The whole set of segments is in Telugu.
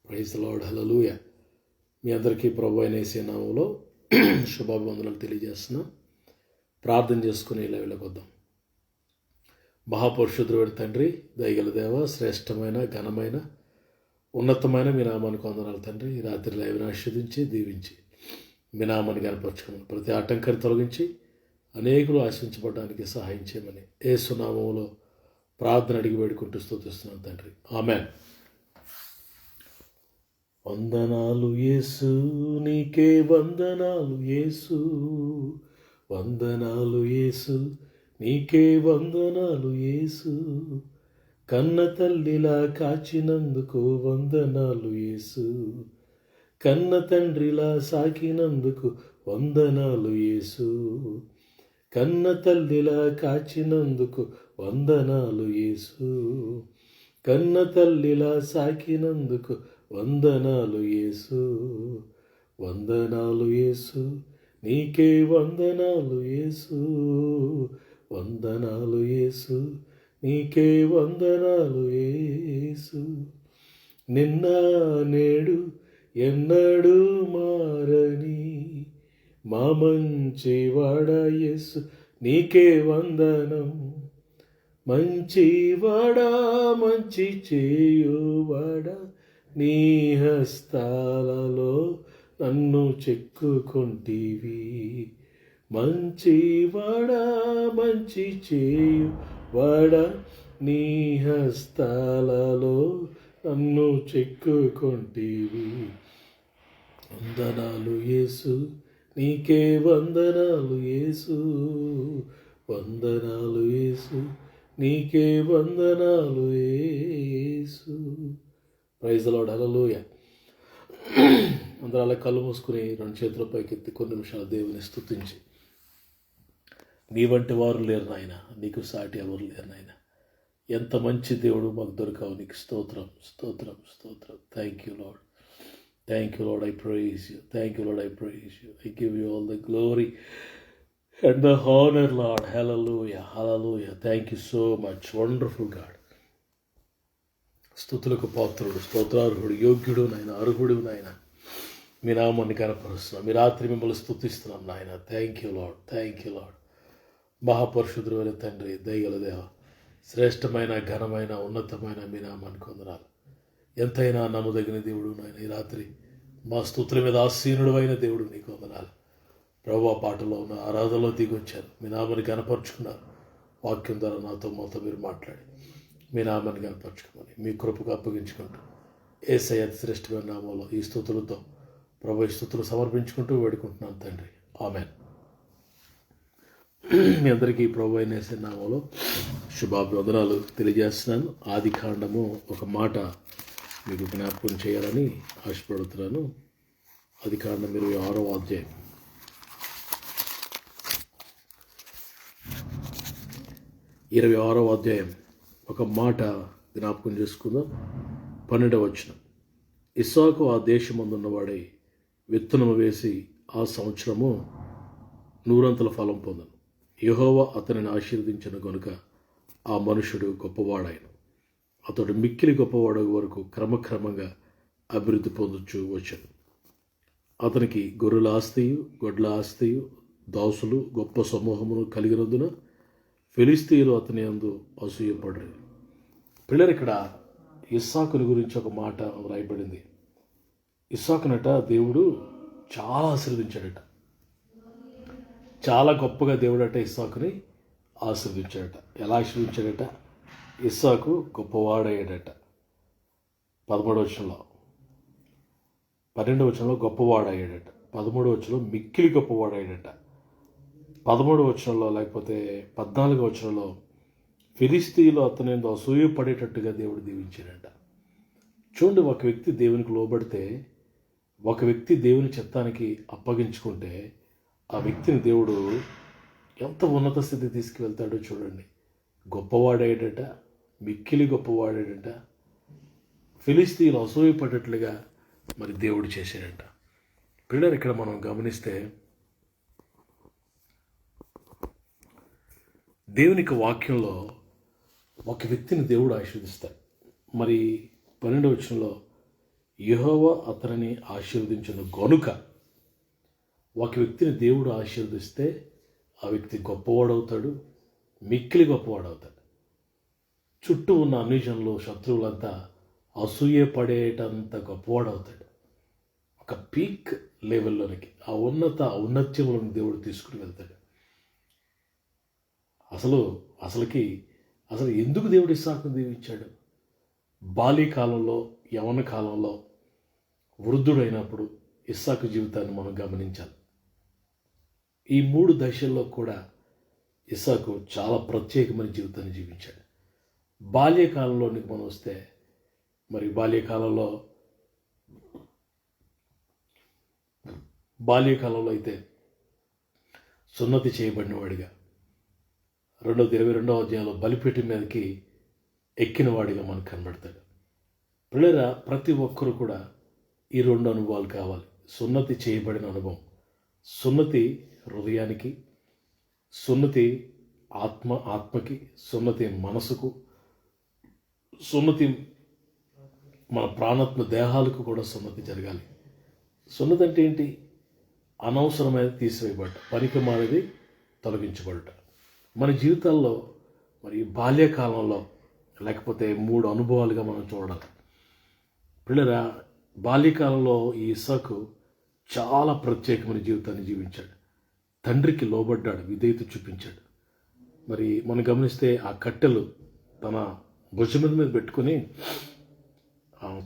ప్రైజ్ ది లార్డ్, హల్లెలూయా. మీ అందరికీ ప్రభు అయిన యేసు నామములో శుభాభివందనాలు తెలియజేస్తున్నా. ప్రార్థన చేసుకుని ఇలా వెళ్ళకొద్దాం. మహాపరిశుద్ధుడైన తండ్రి, దయగల దేవ, శ్రేష్టమైన ఘనమైన ఉన్నతమైన మీ నామానికి వందనాలు తండ్రి. ఈ రాత్రి లైవ్ని ఆశీర్వదించి దీవించి మీ నామాన్ని కనపరచుకున్నాను. ప్రతి ఆటంకాన్ని తొలగించి అనేకులు ఆశించబడడానికి సహాయం చేయమని యేసు నామములో ప్రార్థన అడిగి వేడుకుంటూ స్తుతిస్తున్నాను తండ్రి. ఆమేన్. వందనాలు యేసు, నీకే వందనాలు యేసు, వందనాలు యేసు, నీకే వందనాలు యేసు, కన్న తల్లిలా కాచినందుకు వందనాలు యేసు, కన్న తండ్రిలా సాకినందుకు వందనాలు యేసు, కన్న తల్లిలా కాచినందుకు వందనాలు యేసు, కన్న తల్లిలా సాకినందుకు వందనాలు యేసు, వందనాలు యేసు, నీకే వందనాలు యేసు, వందనాలు యేసు, నీకే వందనాలు యేసు, నిన్న నేడు ఎన్నడూ మారని మా మంచివాడా యేసు, నీకే వందనం. మంచివాడా, మంచి చేయువాడా, నీ హస్తాలలో నన్ను చెక్కుకొంటివి. మంచివాడా, మంచి చేయువాడా, నీ హస్తాలలో నన్ను చెక్కుకొంటివి. వందనాలు యేసు, నీకే వందనాలు యేసు, వందనాలు యేసు, నీకే వందనాలు యేసు. ప్రైజ్ ది లార్డ్, హల్లెలూయా. అందరూ అలా కళ్ళు మూసుకుని రెండు చేతుల పైకెత్తి కొన్ని నిమిషాలు దేవుని స్తుతించి, నీ వంటి వారు లేరు నాయన, నీకు సాటి ఎవరు లేరు నాయన. ఎంత మంచి దేవుడు మాకు దొరకావు, నీకు స్తోత్రం స్తోత్రం స్తోత్రం. Thank you Lord, thank you Lord, I praise you, thank you Lord, I praise you, I give you all the glory and the honor, Lord. Hallelujah, hallelujah. Thank you so much, wonderful God. స్తుతులకు పాత్రుడు, స్తోత్రార్హుడు, యోగ్యుడు నాయన, అర్హుడు నాయన, మీ నామాన్ని కనపరుస్తున్నాం. మీ రాత్రి మిమ్మల్ని స్తుతిస్తున్నాం నాయన. Thank you Lord, thank you Lord. మహాపరిశుద్ధుడైన తండ్రి, దయగల దేవ, శ్రేష్టమైన ఘనమైన ఉన్నతమైన మీ నామానికి వందనాలు. ఎంతైనా నమ్మదగిన దేవుడు నాయన, ఈ రాత్రి మా స్తుతుల మీద ఆసీనుడు అయిన దేవుడు, నీకు వందనాలు. ప్రభు, పాటలో ఉన్న ఆరాధనలో దిగొచ్చారు, మీ నామాన్ని కనపరుచుకున్నారు. వాక్యం ద్వారా నాతో మాతో మీరు మాట్లాడి మీ నామాన్ని కనపరుచుకోమని మీ కృపకు అప్పగించుకుంటూ యేసయ్య అతి శ్రేష్టమైన నామంలో ఈ స్తుతులతో ప్రభు ఈ స్తుతులు సమర్పించుకుంటూ వేడుకుంటున్నాను తండ్రి. ఆమేన్. మీ అందరికీ ప్రభు అయిన యేసయ్య నామంలో శుభాభివందనాలు తెలియజేస్తున్నాను. ఆది కాండము ఒక మాట మీకు జ్ఞాపకం చేయాలని ఆశపడుతున్నాను. ఆది కాండం 26వ అధ్యాయం 26వ అధ్యాయం ఒక మాట జ్ఞాపకం చేసుకుందాం. 12వ వచనం. ఇస్సాకు ఆ దేశమందున్నవాడై విత్తనము వేసి ఆ సంవత్సరము 100 ఫలం పొందను. యెహోవా అతనిని ఆశీర్వదించిన గనుక ఆ మనుషుడు గొప్పవాడాయను. అతడు మిక్కిలి గొప్పవాడు వరకు క్రమక్రమంగా అభివృద్ధి పొందుచూ వచ్చాను. అతనికి గొర్రెల ఆస్తియు గొడ్ల ఆస్తియు దాసులు గొప్ప సమూహమును కలిగినందున ఫిలిస్తీయులు అతని యందు అసూయపడరు. పిల్లలు, ఇక్కడ ఇస్సాకుని గురించి ఒక మాట రాయబడింది. ఇస్సాకునట దేవుడు చాలా ఆశీర్వదించాడట. చాలా గొప్పగా దేవుడట ఇస్సాకుని ఆశీర్వదించాడట. ఎలా ఆశీర్వదించాడట? ఇస్సాకు గొప్పవాడయ్యాడట. 13వ వచనంలో, 12వ వచనంలో గొప్పవాడయ్యాడట. 13వ వచనంలో మిక్కిలి గొప్పవాడయ్యాడట. 13వ వచనంలో లేకపోతే 14వ వచనంలో ఫిలిస్తీయులు అతని యందు అసూయపడేటట్టుగా దేవుడు దీవించాడట. చూడండి, ఒక వ్యక్తి దేవునికి లోబడితే, ఒక వ్యక్తి దేవుని చిత్తానికి అప్పగించుకుంటే ఆ వ్యక్తిని దేవుడు ఎంత ఉన్నత స్థితి తీసుకువెళ్తాడో చూడండి. గొప్పవాడేటట, మిక్కిలి గొప్పవాడేటట, ఫిలిస్తీయులు అసూయపడేట్లుగా మరి దేవుడు చేశాడట. పిల్లలు, ఇక్కడ మనం గమనిస్తే దేవునికి వాక్యంలో ఒక వ్యక్తిని దేవుడు ఆశీర్వదిస్తాడు. మరి 12వ వచనంలో యెహోవా అతనిని ఆశీర్వదించును గనుక. ఒక వ్యక్తిని దేవుడు ఆశీర్వదిస్తే ఆ వ్యక్తి గొప్పవాడవుతాడు, మిక్కిలి గొప్పవాడవుతాడు. చుట్టూ ఉన్న అన్యజనులు, శత్రువులంతా అసూయ పడేటంత గొప్పవాడవుతాడు. ఒక పీక్ లెవెల్లోనికి, ఆ ఔన్నత్యంలోని దేవుడు తీసుకుని వెళ్తాడు. అసలు ఎందుకు దేవుడు ఇస్సాకును దీవించాడు? బాల్యకాలంలో, యవ్వన కాలంలో, వృద్ధుడైనప్పుడు ఇస్సాకు జీవితాన్ని మనం గమనించాలి. ఈ 3 దశల్లో కూడా ఇస్సాకు చాలా ప్రత్యేకమైన జీవితాన్ని జీవించాడు. బాల్యకాలంలోనికి మనం వస్తే, మరి బాల్యకాలంలో అయితే సున్నతి చేయబడినవాడిగా, 22వ అధ్యాయంలో బలిపీఠం మీదకి ఎక్కిన వాడిగా మనకు కనబడతాడు. పిల్లరా, ప్రతి ఒక్కరూ కూడా ఈ 2 అనుభవాలు కావాలి. సున్నతి చేయబడిన అనుభవం, సున్నతి హృదయానికి, సున్నతి ఆత్మకి, సున్నతి మనసుకు, సున్నతి మన ప్రాణాత్మ దేహాలకు కూడా సున్నతి జరగాలి. సున్నతి అంటే ఏంటి? అనవసరమైన తీసివేయబడ్డ, పనికి మానేది తొలగించబడట. మన జీవితాల్లో మరి బాల్యకాలంలో లేకపోతే 3 అనుభవాలుగా మనం చూడాలి. పిల్లరా, బాల్యకాలంలో ఈ ఇస్సాకు చాలా ప్రత్యేకమైన జీవితాన్ని జీవించాడు. తండ్రికి లోబడ్డాడు, విధేయత చూపించాడు. మరి మనం గమనిస్తే ఆ కట్టెలు తన భుజం మీద పెట్టుకొని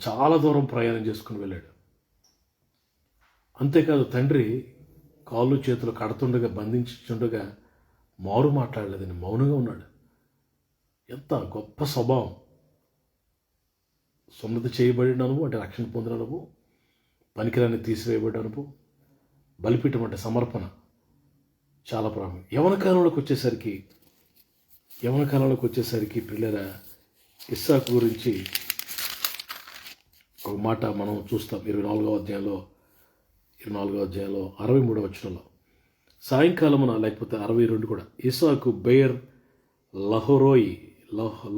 చాలా దూరం ప్రయాణం చేసుకుని వెళ్ళాడు. అంతేకాదు, తండ్రి కాళ్ళు చేతులు కడుతుండగా, బంధించుండగా మారు మాట్లాడలేదని మౌనంగా ఉన్నాడు. ఎంత గొప్ప స్వభావం! సున్నతి చేయబడిన అనుభవం అంటే రక్షణ పొందిన అనుభవం, పనికిరాన్ని తీసివేయబడిన అనుభవం, బలిపీఠం అంటే సమర్పణ, చాలా ప్రాముఖ్యం. యవ్వన కాలంలోకి వచ్చేసరికి పిల్లల ఇస్సాకు గురించి ఒక మాట మనం చూస్తాం. 24వ అధ్యాయంలో 63వ వచనంలో, సాయంకాలమున లేకపోతే 62 కూడా, ఇస్సాకు బెయర్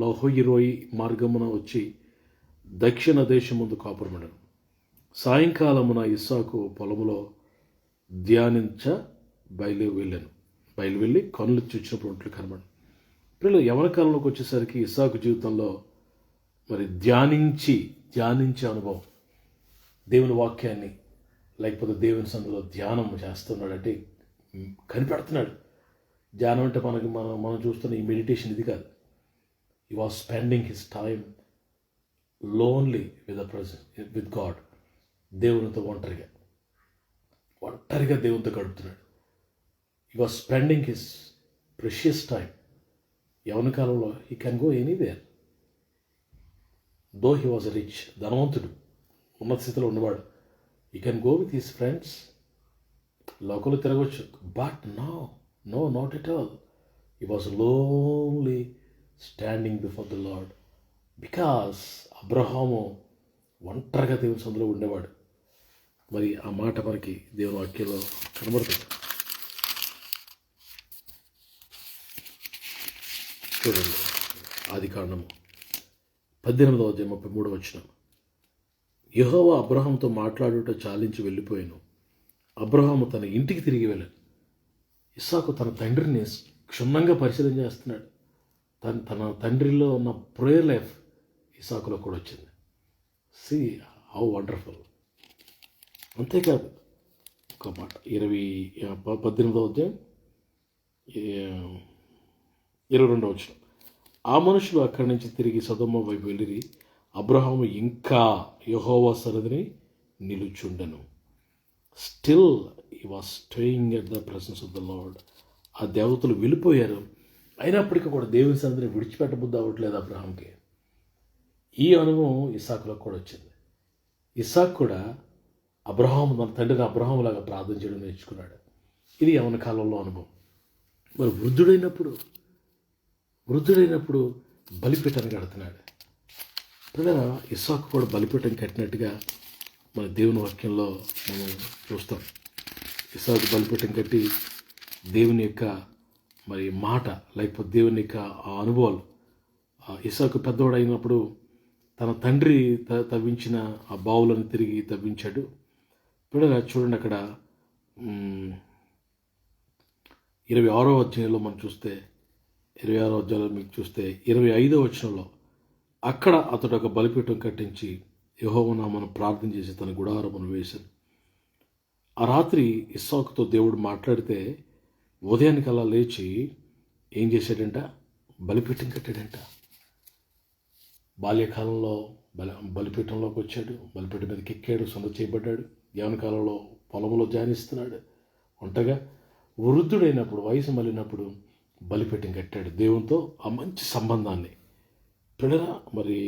లహోయిరోయి మార్గమున వచ్చి దక్షిణ దేశం ముందు కాపురమడను. సాయంకాలమున ఇస్సాకు పొలములో ధ్యానించ బయలువెళ్ళి కనులు చూచినప్పుడు ఒంట్లు కనబడి. పిల్లలు, యవ్వన కాలంలోకి వచ్చేసరికి ఇస్సాకు జీవితంలో మరి ధ్యానించే అనుభవం, దేవుని వాక్యాన్ని లేకపోతే దేవుని సన్నిధిలో ధ్యానం చేస్తున్నాడంటే కనిపెడుతున్నాడు. ధ్యానం అంటే మనం చూస్తున్న ఈ మెడిటేషన్ ఇది కాదు. He was spending his time lonely with God. దేవునితో ఒంటరిగా దేవునితో గడుపుతున్నాడు. He was spending his precious time. యవ్వన కాలంలో he can go anywhere. Though he was rich, ధనవంతుడు, ఉన్నత స్థితిలో ఉన్నవాడు, he can go with his friends, లోకలు తిరగవచ్చు. But no, not at all. He was lonely standing before the Lord. Because Abraham ఒంటరిగా దేవుని సందులో ఉండేవాడు. మరి ఆ మాట మనకి దేవుని వాక్యంలో కనబడుతుంది. చూడండి, ఆదికాండము 18వ అధ్యాయం 33వ వచనం. యెహోవా అబ్రహాముతో మాట్లాడుట చాలించి వెళ్ళిపోయాను. అబ్రహాము తన ఇంటికి తిరిగి వెళ్ళాడు. ఇస్సాకు తన తండ్రిని క్షుణ్ణంగా పరిశీలన చేస్తున్నాడు. తన తండ్రిలో ఉన్న ప్రేయర్ లైఫ్ ఇస్సాకులో కూడా వచ్చింది. See how wonderful. అంతేకాదు, ఒక మాట 18వ అధ్యాయం 22వ వచనం. ఆ మనుషులు అక్కడి నుంచి తిరిగి సొదొమ వైపు వెళ్ళిరి. అబ్రహాము ఇంకా యెహోవా సన్నిధిని నిలుచుండెను. Still he was staying at the presence of the Lord. ఆ దేవతలు వెళ్ళిపోయారు, అయినప్పటికీ కూడా దేవుని సన్నిధిని విడిచిపెట్టబుద్ధి అవ్వట్లేదు అబ్రహాంకి. ఈ అనుభవం ఇస్సాకులో కూడా వచ్చింది. ఇస్సాకు కూడా తన తండ్రిని అబ్రహాములాగా ప్రార్థన చేయడం నేర్చుకున్నాడు. ఇది యవ్వన కాలంలో అనుభవం. మరి వృద్ధుడైనప్పుడు బలిపీఠాన్ని కడుతున్నాడు. పిల్లల, ఇస్సాకు కూడా బలిపీఠం కట్టినట్టుగా మన దేవుని వాక్యంలో మనం చూస్తాం. ఇస్సాకు బలిపీఠం కట్టి దేవుని యొక్క మరి మాట లేకపోతే దేవుని యొక్క ఆ అనుభవాలు, ఇస్సాకు పెద్దవాడు అయినప్పుడు తన తండ్రి తవ్వించిన ఆ బావులను తిరిగి తవ్వించాడు. పిల్లలు చూడండి అక్కడ 26వ అధ్యాయంలో మనం చూస్తే 26వ అధ్యాయంలో మీకు చూస్తే 25వ వచనంలో అక్కడ అతడు ఒక బలిపీఠం కట్టించి యెహోవా నామమున ప్రార్థన చేసి తన గుడారమును వేశాను. ఆ రాత్రి ఇస్సాకుతో దేవుడు మాట్లాడితే ఉదయానికల్లా లేచి ఏం చేశాడంట? బలిపీఠం కట్టాడంట. బాల్యకాలంలో బలిపీఠంలోకి వచ్చాడు, బలిపీఠం మీదకి ఎక్కాడు, సొంత చేయబడ్డాడు. యవ్వన కాలంలో పొలంలో ధ్యానిస్తున్నాడు. ఒంటగా వృద్ధుడైనప్పుడు, వయసు మళ్ళినప్పుడు బలిపీఠం కట్టాడు. దేవునితో ఆ మంచి సంబంధాన్ని పిల్లరా మరి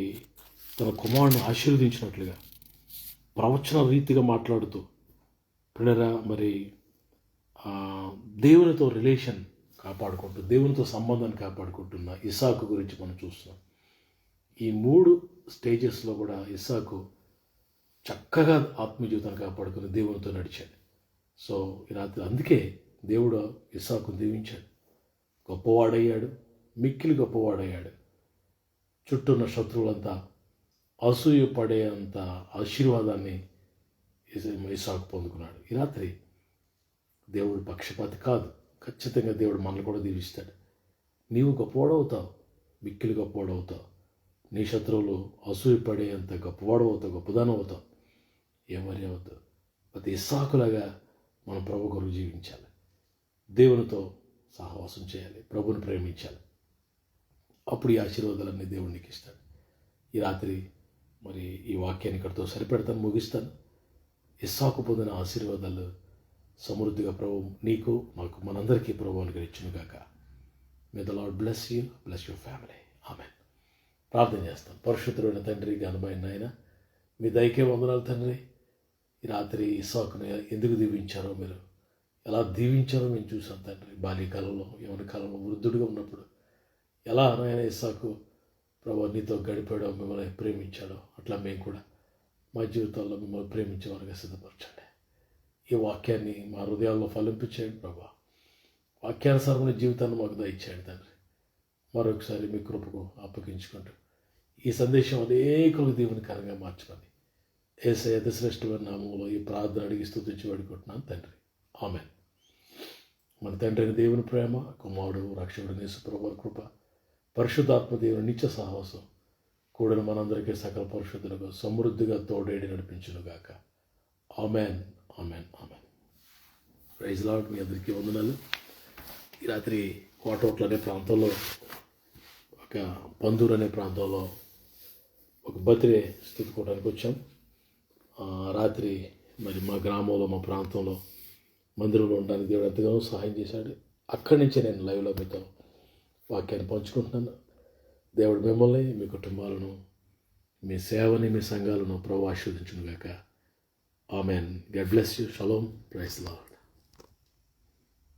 తన కుమారుని ఆశీర్వదించినట్లుగా ప్రవచన రీతిగా మాట్లాడుతూ పిల్లరా మరి దేవునితో రిలేషన్ కాపాడుకుంటూ, దేవునితో సంబంధాన్ని కాపాడుకుంటున్న ఇస్సాకు గురించి మనం చూస్తున్నాం. ఈ 3 స్టేజెస్లో కూడా ఇస్సాకు చక్కగా ఆత్మీయ జీవితాన్ని కాపాడుకుని దేవునితో నడిచాడు. సో ఈ రాత్రి అందుకే దేవుడు ఇస్సాకును దీవించాడు. గొప్పవాడయ్యాడు, మిక్కిలి గొప్పవాడయ్యాడు. చుట్టూ ఉన్న శత్రువులంతా అసూయ పడేంత ఆశీర్వాదాన్ని ఇస్సాకు పొందుకున్నాడు. ఈ రాత్రి దేవుడు పక్షపాతి కాదు. ఖచ్చితంగా దేవుడు మనల్ని కూడా దీవిస్తాడు. నీవు గొప్పవాడవుతావు, మిక్కిలి గొప్పవాడవుతావు. నీ శత్రువులు అసూయ పడేంత గొప్పవాడవుతావు, గొప్పదానం అవుతావు. ఏమరి అవుతావు. ప్రతి ఇస్సాకులాగా మనం ప్రభు కొరకు జీవించాలి, దేవునితో సహవాసం చేయాలి, ప్రభుని ప్రేమించాలి. అప్పుడు ఈ ఆశీర్వాదాలన్నీ దేవుడు నీకు ఇస్తాడు. ఈ రాత్రి మరి ఈ వాక్యాన్ని ఇక్కడితో సరిపెడతాను, ముగిస్తాను. ఇస్సాకు పొందిన ఆశీర్వాదాలు సమృద్ధిగా ప్రభు నీకు, నాకు, మనందరికీ ప్రభు అనుగ్రహించును గాక. May the lord bless you, bless your family. Amen. ప్రార్థన చేస్తాం. పరిశుద్ధుడైన తండ్రి, ఘనమైన నాయన, మీ దయకే వందనాలు తండ్రి. ఈ రాత్రి ఇస్సాకును ఎందుకు దీవించారో, మీరు ఎలా దీవించారో మేము చూసాం తండ్రి. బాల్యకాలంలో, యవ్వన కాలంలో, వృద్ధుడిగా ఉన్నప్పుడు ఎలా నాయన ఇస్సాకు ప్రభు నీతో గడిపాడో, మిమ్మల్ని ప్రేమించాడో, అట్లా మేము కూడా మా జీవితాల్లో మిమ్మల్ని ప్రేమించే వారుగా సిద్ధపరచండి. ఈ వాక్యాన్ని మా హృదయాల్లో ఫలింపించేయండి ప్రభా. వాక్యానుసారమైన జీవితాన్ని మాకు దయచేయండి తండ్రి. మరొకసారి మీ కృపకు అప్పగించుకుంటూ ఈ సందేశం అనేకులకు దీవెనకరంగా మార్చమని యేసయ్య అతి శ్రేష్ఠమైన నామములో ఈ ప్రార్థన అడిగి స్తుతించి వేడుకుంటున్నాను తండ్రి. ఆమెన్. మన తండ్రి అయిన దేవుని ప్రేమ, కుమారుడు రక్షకుడు యేసు ప్రభువు కృప, పరిశుద్ధాత్మ దేవుని నిత్య సహవాసం కూడిన మనందరికీ సకల పరిశుద్ధులకు సమృద్ధిగా తోడేడి నడిపించునుగాక. Amen, amen, amen. Praise Lord. మీ అందరికీ వందనాలు. ఈ రాత్రి కోటోట్ల అనే ప్రాంతంలో, ఒక పందూరు అనే ప్రాంతంలో ఒక బర్త్డే స్థుతికోవడానికి వచ్చాం. రాత్రి మరి మా గ్రామంలో, మా ప్రాంతంలో మందిరంలో ఉండడానికి దేవుడు ఎంతగానో సహాయం చేశాడు. అక్కడి నుంచే నేను లైవ్లో మీతో వాక్యాన్ని పంచుకుంటున్నాను. దేవుడు మిమ్మల్ని, మీ కుటుంబాలను, మీ సేవని, మీ సంఘాలను ప్రభు ఆశీర్వదించును గాక. Amen. God bless you. Shalom. Praise lord.